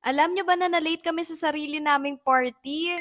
Alam nyo ba na na-late kami sa sarili naming party?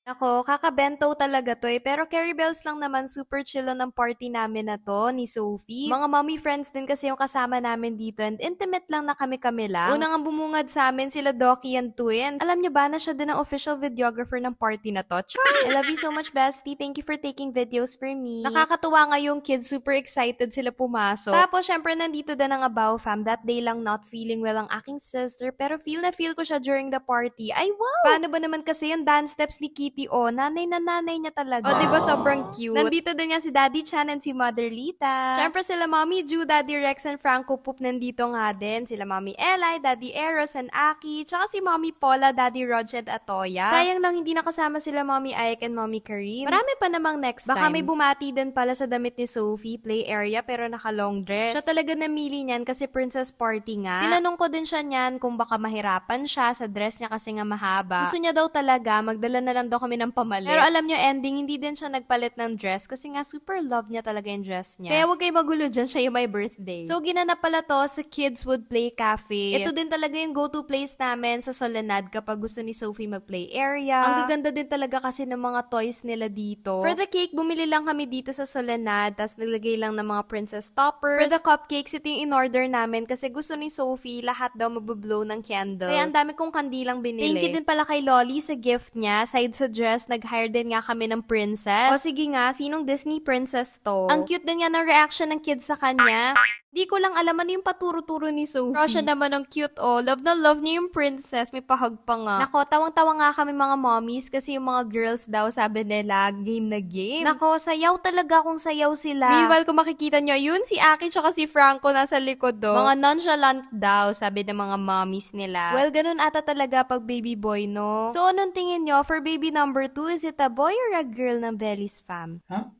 Ako, kakabento talaga to eh. Pero Carrie Bells lang naman, super chill lang ng party namin na to, ni Sophie. Mga mommy friends din kasi yung kasama namin dito and intimate lang na kami-kami lang. Unang ang bumungad sa amin, sila Doki and Twins. Alam nyo ba na siya din ang official videographer ng party na to? Char! I love you so much, bestie. Thank you for taking videos for me. Nakakatuwa nga yung kids, super excited sila pumasok. Tapos, syempre, nandito din ang Abao fam. That day lang not feeling well ang aking sister, pero feel na feel ko siya during the party. Ay, wow! Paano ba naman kasi yung dance steps ni Kitty? Oh, nanay na nanay niya talaga. Oh, diba sobrang cute? Nandito din nga si Daddy Chan and si Mother Lita. Syempre sila Mommy Ju, Daddy Rex and Franco Poop nandito nga din. Sila Mommy Eli, Daddy Eros and Aki, tsaka si Mommy Paula, Daddy Rog and Atoya. Sayang lang hindi nakasama sila Mommy Ike and Mommy Karin. Marami pa namang next time. Baka may bumati din pala sa damit ni Sophie, play area pero naka long dress. Siya talaga namili niyan kasi princess party nga. Tinanong ko din siya niyan kung baka mahirapan siya sa dress niya kasi nga mahaba. Gusto niya daw talaga, magdala na lang daw kami ng pamalit. Pero alam nyo, ending, hindi din siya nagpalit ng dress kasi nga super love niya talaga yung dress niya. Kaya huwag kayo magulo dyan, siya yung my birthday. So, ginanap pala to sa Kids Would Play Cafe. Ito din talaga yung go-to place namin sa Soledad kapag gusto ni Sophie mag-play area. Ang gaganda din talaga kasi ng mga toys nila dito. For the cake, bumili lang kami dito sa Soledad, tas naglagay lang ng mga princess toppers. For the cupcakes, ito yung in-order namin kasi gusto ni Sophie, lahat daw mabublow ng candle. Kaya ang dami kong kandilang binili. Thank you din pala kay Lolly sa gift niya. Side sa dress, nag-hire din nga kami ng princess. O sige nga, sinong Disney princess to? Ang cute din nga ng reaction ng kids sa kanya. Di ko lang alam ano yung paturo-turo ni Sophie. Pero siya naman ang cute oh. Love na love niya yung princess. May pahag pa nga. Nako, tawang-tawa nga kami mga mommies kasi yung mga girls daw sabi nila game na game. Nako, sayaw talaga kung sayaw sila. Meanwhile, kung makikita nyo, yun si Aki tsaka si Franco nasa likod do. Mga nonchalant daw, sabi ng mga mommies nila. Well, ganun ata talaga pag baby boy, no? So, anong tingin nyo? For baby number 2, is it a boy or a girl ng Belly's fam? Huh?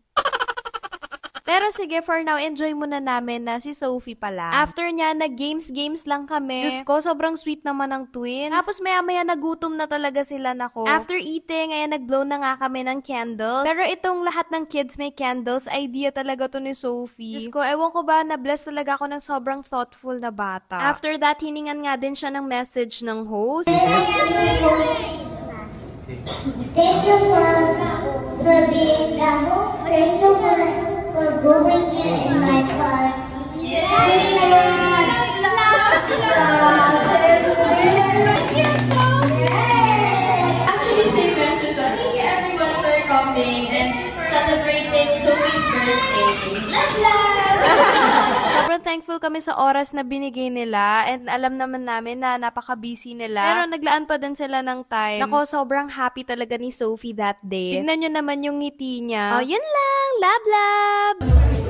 Pero sige, for now, enjoy muna namin na si Sophie pala. After niya, nag-games lang kami. Diyos ko, sobrang sweet naman ng twins. Tapos maya-maya nagutom na talaga sila nako. After eating, ayan, nag-blow na nga kami ng candles. Pero itong lahat ng kids may candles, idea talaga to ni Sophie. Diyos ko, ewan ko ba, na-bless talaga ako ng sobrang thoughtful na bata. After that, hiningan nga din siya ng message ng host. Thank you for being the host. Thanks so much for going in my car. Yay! Thank you so much. Actually, same message. Thank you everyone for coming and celebrating Sophie's birthday. Love, love! Sobrang thankful kami sa oras na binigay nila and alam naman namin na napaka-busy nila. Pero naglaan pa din sila ng time. Nako, sobrang happy talaga ni Sophie that day. Tignan nyo naman yung ngiti niya. Oh, yun lang! Love, love!